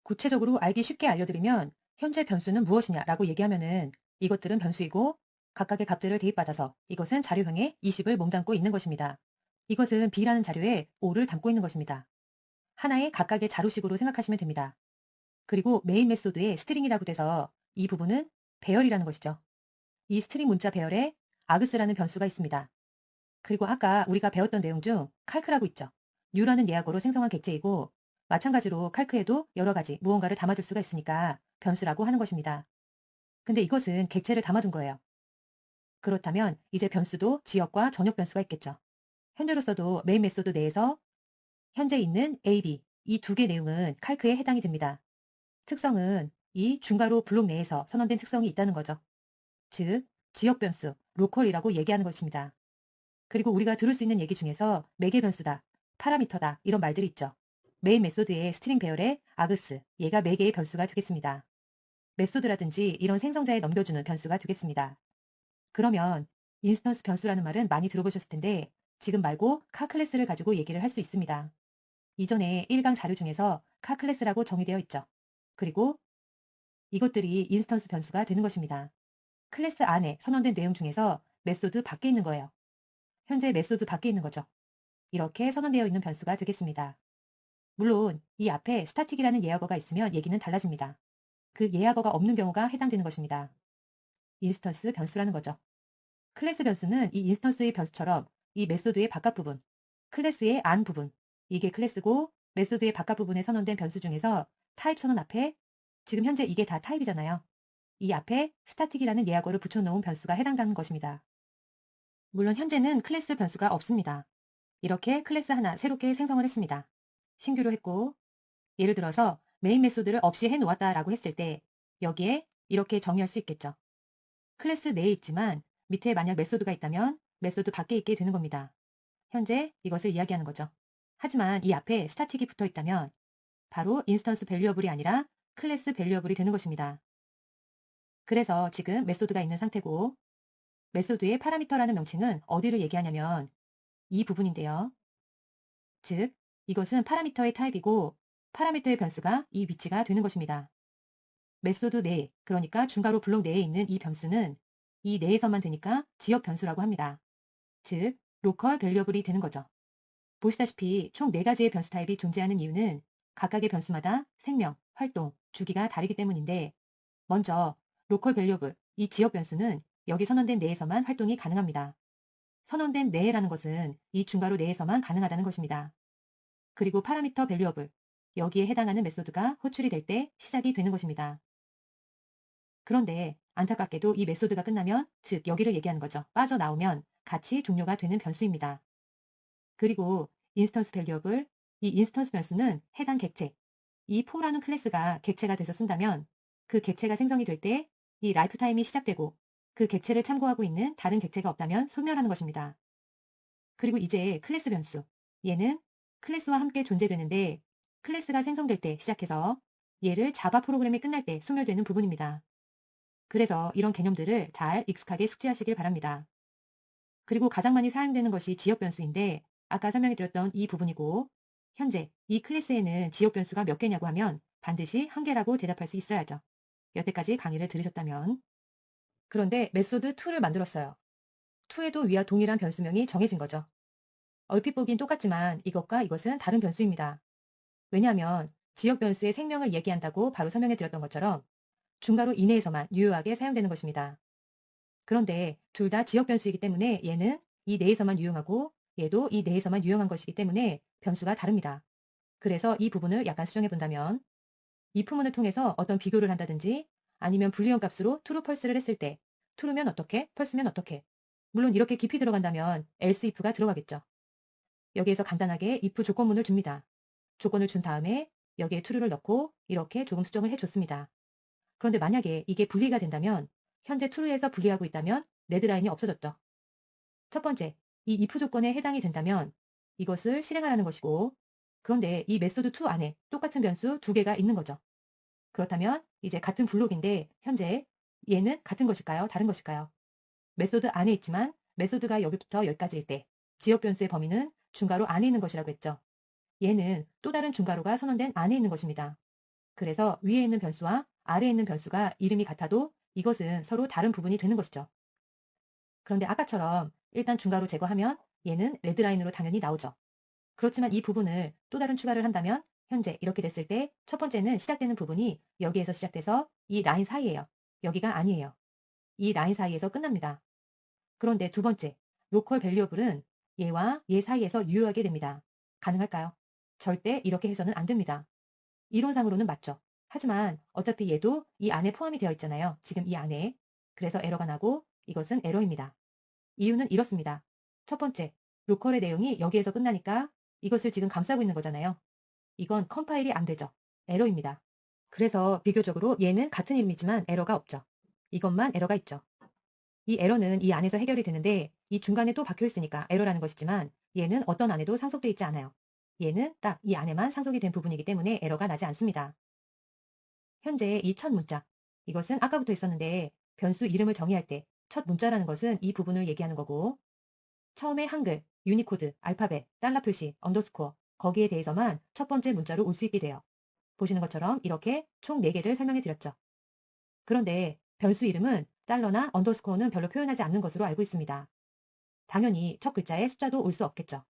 구체적으로 알기 쉽게 알려드리면 현재 변수는 무엇이냐라고 얘기하면은 이것들은 변수이고 각각의 값들을 대입받아서 이것은 자료형에 20을 몸담고 있는 것입니다. 이것은 B라는 자료에 5를 담고 있는 것입니다. 하나의 각각의 자료식으로 생각하시면 됩니다. 그리고 메인 메소드의 스트링이라고 돼서 이 부분은 배열이라는 것이죠. 이 스트링 문자 배열에 args라는 변수가 있습니다. 그리고 아까 우리가 배웠던 내용 중 calc라고 있죠. new라는 예약어로 생성한 객체이고 마찬가지로 calc에도 여러 가지 무언가를 담아둘 수가 있으니까 변수라고 하는 것입니다. 근데 이것은 객체를 담아둔 거예요. 그렇다면 이제 변수도 지역과 전역 변수가 있겠죠. 현재로서도 메인 메소드 내에서 현재 있는 A, B 이 두 개 내용은 calc에 해당이 됩니다. 특성은 이 중괄호 블록 내에서 선언된 특성이 있다는 거죠. 즉, 지역 변수, 로컬이라고 얘기하는 것입니다. 그리고 우리가 들을 수 있는 얘기 중에서 매개 변수다, 파라미터다 이런 말들이 있죠. 메인 메소드의 스트링 배열의 args, 얘가 매개의 변수가 되겠습니다. 메소드라든지 이런 생성자에 넘겨주는 변수가 되겠습니다. 그러면 인스턴스 변수라는 말은 많이 들어보셨을 텐데 지금 말고 카 클래스를 가지고 얘기를 할 수 있습니다. 이전에 1강 자료 중에서 카 클래스라고 정의되어 있죠. 그리고 이것들이 인스턴스 변수가 되는 것입니다. 클래스 안에 선언된 내용 중에서 메소드 밖에 있는 거예요. 현재 메소드 밖에 있는 거죠. 이렇게 선언되어 있는 변수가 되겠습니다. 물론 이 앞에 스타틱이라는 예약어가 있으면 얘기는 달라집니다. 그 예약어가 없는 경우가 해당되는 것입니다. 인스턴스 변수라는 거죠. 클래스 변수는 이 인스턴스의 변수처럼 이 메소드의 바깥 부분, 클래스의 안 부분, 이게 클래스고 메소드의 바깥 부분에 선언된 변수 중에서 타입 선언 앞에 지금 현재 이게 다 타입이잖아요. 이 앞에 스타틱이라는 예약어를 붙여놓은 변수가 해당하는 것입니다. 물론 현재는 클래스 변수가 없습니다. 이렇게 클래스 하나 새롭게 생성을 했습니다. 신규로 했고 예를 들어서 메인 메소드를 없이 해놓았다라고 했을 때 여기에 이렇게 정의할 수 있겠죠. 클래스 내에 있지만 밑에 만약 메소드가 있다면 메소드 밖에 있게 되는 겁니다. 현재 이것을 이야기하는 거죠. 하지만 이 앞에 스타틱이 붙어 있다면 바로 인스턴스 밸류어블이 아니라 클래스 밸류어블이 되는 것입니다. 그래서 지금 메소드가 있는 상태고 메소드의 파라미터라는 명칭은 어디를 얘기하냐면 이 부분인데요. 즉, 이것은 파라미터의 타입이고 파라미터의 변수가 이 위치가 되는 것입니다. 메소드 내, 그러니까 중괄호 블록 내에 있는 이 변수는 이 내에서만 되니까 지역 변수라고 합니다. 즉, 로컬 밸류어블이 되는 거죠. 보시다시피 총 4가지의 변수 타입이 존재하는 이유는 각각의 변수마다 생명, 활동, 주기가 다르기 때문인데 먼저 로컬 밸류어블, 이 지역 변수는 여기 선언된 내에서만 활동이 가능합니다. 선언된 내라는 것은 이 중괄호 내에서만 가능하다는 것입니다. 그리고 파라미터 밸류어블, 여기에 해당하는 메소드가 호출이 될 때 시작이 되는 것입니다. 그런데 안타깝게도 이 메소드가 끝나면, 즉 여기를 얘기하는 거죠. 빠져나오면 같이 종료가 되는 변수입니다. 그리고 인스턴스 밸류어블, 이 인스턴스 변수는 해당 객체, 이 포라는 클래스가 객체가 돼서 쓴다면 그 객체가 생성이 될 때 이 라이프 타임이 시작되고 그 객체를 참고하고 있는 다른 객체가 없다면 소멸하는 것입니다. 그리고 이제 클래스 변수, 얘는 클래스와 함께 존재되는데 클래스가 생성될 때 시작해서 얘를 자바 프로그램이 끝날 때 소멸되는 부분입니다. 그래서 이런 개념들을 잘 익숙하게 숙지하시길 바랍니다. 그리고 가장 많이 사용되는 것이 지역 변수인데 아까 설명해 드렸던 이 부분이고 현재 이 클래스에는 지역 변수가 몇 개냐고 하면 반드시 한 개라고 대답할 수 있어야죠. 여태까지 강의를 들으셨다면. 그런데 메소드 2를 만들었어요. 2에도 위와 동일한 변수명이 정해진 거죠. 얼핏 보긴 똑같지만 이것과 이것은 다른 변수입니다. 왜냐하면 지역 변수의 생명을 얘기한다고 바로 설명해 드렸던 것처럼 중괄호 이내에서만 유효하게 사용되는 것입니다. 그런데 둘 다 지역 변수이기 때문에 얘는 이 내에서만 유용하고 얘도 이 내에서만 유용한 것이기 때문에 변수가 다릅니다. 그래서 이 부분을 약간 수정해 본다면 if문을 통해서 어떤 비교를 한다든지 아니면 불리언 값으로 true, false를 했을 때 true면 어떻게, false면 어떻게. 물론 이렇게 깊이 들어간다면 else if가 들어가겠죠. 여기에서 간단하게 if 조건문을 줍니다. 조건을 준 다음에 여기에 true를 넣고 이렇게 조금 수정을 해줬습니다. 그런데 만약에 이게 분리가 된다면 현재 true에서 분리하고 있다면 레드라인이 없어졌죠. 첫 번째, 이 if 조건에 해당이 된다면 이것을 실행하라는 것이고 그런데 이 메소드 2 안에 똑같은 변수 두 개가 있는 거죠. 그렇다면 이제 같은 블록인데 현재 얘는 같은 것일까요? 다른 것일까요? 메소드 안에 있지만 메소드가 여기부터 여기까지일 때 지역 변수의 범위는 중괄호 안에 있는 것이라고 했죠. 얘는 또 다른 중괄호가 선언된 안에 있는 것입니다. 그래서 위에 있는 변수와 아래에 있는 변수가 이름이 같아도 이것은 서로 다른 부분이 되는 것이죠. 그런데 아까처럼 일단 중괄호 제거하면 얘는 레드라인으로 당연히 나오죠. 그렇지만 이 부분을 또 다른 추가를 한다면 현재 이렇게 됐을 때 첫 번째는 시작되는 부분이 여기에서 시작돼서 이 라인 사이예요. 여기가 아니에요. 이 라인 사이에서 끝납니다. 그런데 두 번째, 로컬 밸류어블은 얘와 얘 사이에서 유효하게 됩니다. 가능할까요? 절대 이렇게 해서는 안 됩니다. 이론상으로는 맞죠. 하지만 어차피 얘도 이 안에 포함이 되어 있잖아요. 지금 이 안에. 그래서 에러가 나고 이것은 에러입니다. 이유는 이렇습니다. 첫 번째, 로컬의 내용이 여기에서 끝나니까 이것을 지금 감싸고 있는 거잖아요. 이건 컴파일이 안 되죠. 에러입니다. 그래서 비교적으로 얘는 같은 이름이지만 에러가 없죠. 이것만 에러가 있죠. 이 에러는 이 안에서 해결이 되는데 이 중간에 또 박혀 있으니까 에러라는 것이지만 얘는 어떤 안에도 상속되어 있지 않아요. 얘는 딱 이 안에만 상속이 된 부분이기 때문에 에러가 나지 않습니다. 현재 이 첫 문자, 이것은 아까부터 있었는데 변수 이름을 정의할 때 첫 문자라는 것은 이 부분을 얘기하는 거고 처음에 한글, 유니코드, 알파벳, 달러 표시, 언더스코어 거기에 대해서만 첫 번째 문자로 올 수 있게 돼요. 보시는 것처럼 이렇게 총 4개를 설명해 드렸죠. 그런데 변수 이름은 달러나 언더스코어는 별로 표현하지 않는 것으로 알고 있습니다. 당연히 첫 글자에 숫자도 올 수 없겠죠.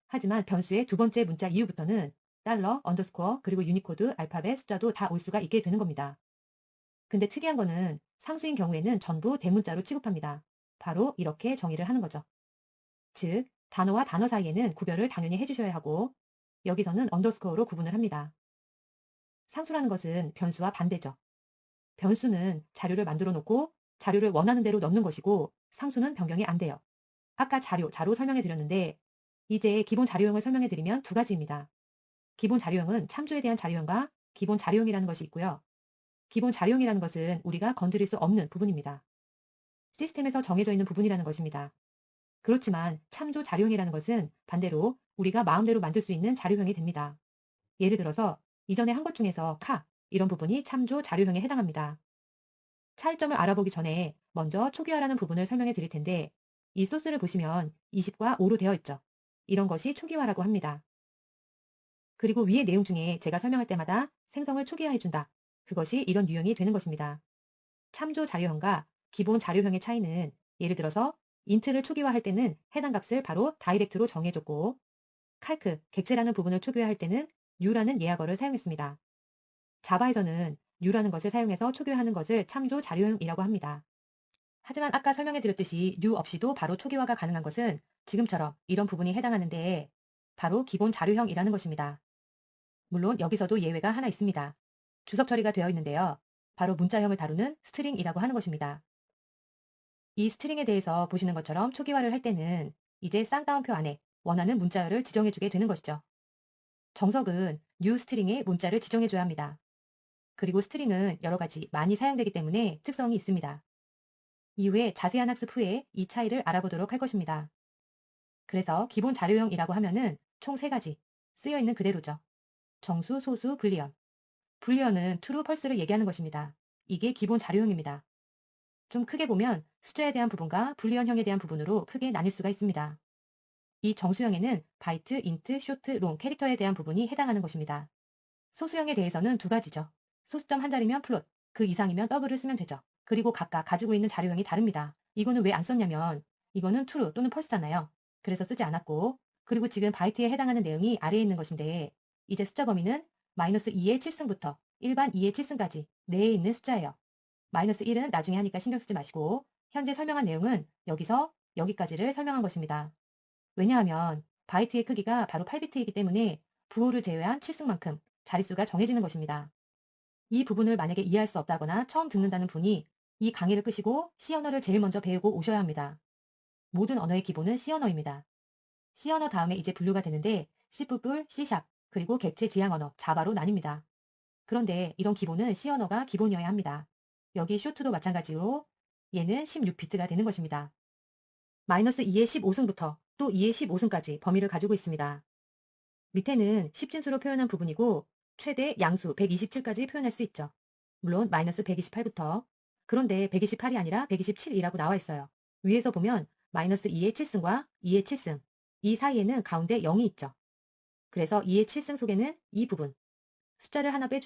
하지만 변수의 두 번째 문자 이후부터는 달러, 언더스코어, 그리고 유니코드, 알파벳, 숫자도 다 올 수가 있게 되는 겁니다. 근데 특이한 거는 상수인 경우에는 전부 대문자로 취급합니다. 바로 이렇게 정의를 하는 거죠. 즉, 단어와 단어 사이에는 구별을 당연히 해주셔야 하고 여기서는 언더스코어로 구분을 합니다. 상수라는 것은 변수와 반대죠. 변수는 자료를 만들어 놓고 자료를 원하는 대로 넣는 것이고 상수는 변경이 안 돼요. 아까 자로 설명해 드렸는데 이제 기본 자료형을 설명해 드리면 두 가지입니다. 기본 자료형은 참조에 대한 자료형과 기본 자료형이라는 것이 있고요. 기본 자료형이라는 것은 우리가 건드릴 수 없는 부분입니다. 시스템에서 정해져 있는 부분이라는 것입니다. 그렇지만 참조 자료형이라는 것은 반대로 우리가 마음대로 만들 수 있는 자료형이 됩니다. 예를 들어서 이전에 한 것 중에서 이런 부분이 참조 자료형에 해당합니다. 차이점을 알아보기 전에 먼저 초기화라는 부분을 설명해 드릴 텐데 이 소스를 보시면 20과 5로 되어 있죠. 이런 것이 초기화라고 합니다. 그리고 위의 내용 중에 제가 설명할 때마다 생성을 초기화해준다. 그것이 이런 유형이 되는 것입니다. 참조 자료형과 기본 자료형의 차이는 예를 들어서 인트를 초기화할 때는 해당 값을 바로 다이렉트로 정해줬고 칼크, 객체라는 부분을 초기화할 때는 U라는 예약어를 사용했습니다. 자바에서는 U라는 것을 사용해서 초기화하는 것을 참조 자료형이라고 합니다. 하지만 아까 설명해 드렸듯이 U 없이도 바로 초기화가 가능한 것은 지금처럼 이런 부분이 해당하는데 바로 기본 자료형이라는 것입니다. 물론 여기서도 예외가 하나 있습니다. 주석 처리가 되어 있는데요. 바로 문자형을 다루는 스트링이라고 하는 것입니다. 이 스트링에 대해서 보시는 것처럼 초기화를 할 때는 이제 쌍따옴표 안에 원하는 문자열을 지정해주게 되는 것이죠. 정석은 new 스트링에 문자를 지정해줘야 합니다. 그리고 스트링은 여러 가지 많이 사용되기 때문에 특성이 있습니다. 이후에 자세한 학습 후에 이 차이를 알아보도록 할 것입니다. 그래서 기본 자료형이라고 하면은 총 3가지 쓰여있는 그대로죠. 정수, 소수, 불리언. 불리언은 true, false를 얘기하는 것입니다. 이게 기본 자료형입니다. 좀 크게 보면 숫자에 대한 부분과 불리언형에 대한 부분으로 크게 나뉠 수가 있습니다. 이 정수형에는 바이트, 인트, 쇼트, 롱, 캐릭터에 대한 부분이 해당하는 것입니다. 소수형에 대해서는 2가지죠. 소수점 한 자리면 플롯, 그 이상이면 더블을 쓰면 되죠. 그리고 각각 가지고 있는 자료형이 다릅니다. 이거는 왜 안 썼냐면 이거는 true 또는 false잖아요. 그래서 쓰지 않았고 그리고 지금 바이트에 해당하는 내용이 아래에 있는 것인데 이제 숫자 범위는 -2의 7승부터 일반 2의 7승까지 내에 있는 숫자예요. -1은 나중에 하니까 신경 쓰지 마시고 현재 설명한 내용은 여기서 여기까지를 설명한 것입니다. 왜냐하면 바이트의 크기가 바로 8비트이기 때문에 부호를 제외한 7승만큼 자릿수가 정해지는 것입니다. 이 부분을 만약에 이해할 수 없다거나 처음 듣는다는 분이 이 강의를 끄시고 C 언어를 제일 먼저 배우고 오셔야 합니다. 모든 언어의 기본은 C 언어입니다. C 언어 다음에 이제 분류가 되는데 C++, C#, 그리고 객체 지향 언어, 자바로 나뉩니다. 그런데 이런 기본은 C 언어가 기본이어야 합니다. 여기 쇼트도 마찬가지로 얘는 16비트가 되는 것입니다. -2의 15승부터 또 2의 15승까지 범위를 가지고 있습니다. 밑에는 10진수로 표현한 부분이고 최대 양수 127까지 표현할 수 있죠. 물론 -128부터. 그런데 128이 아니라 127이라고 나와 있어요. 위에서 보면 -2의 7승과 2의 7승. 이 사이에는 가운데 0이 있죠. 그래서 2의 7승 속에는 이 부분. 숫자를 하나 빼주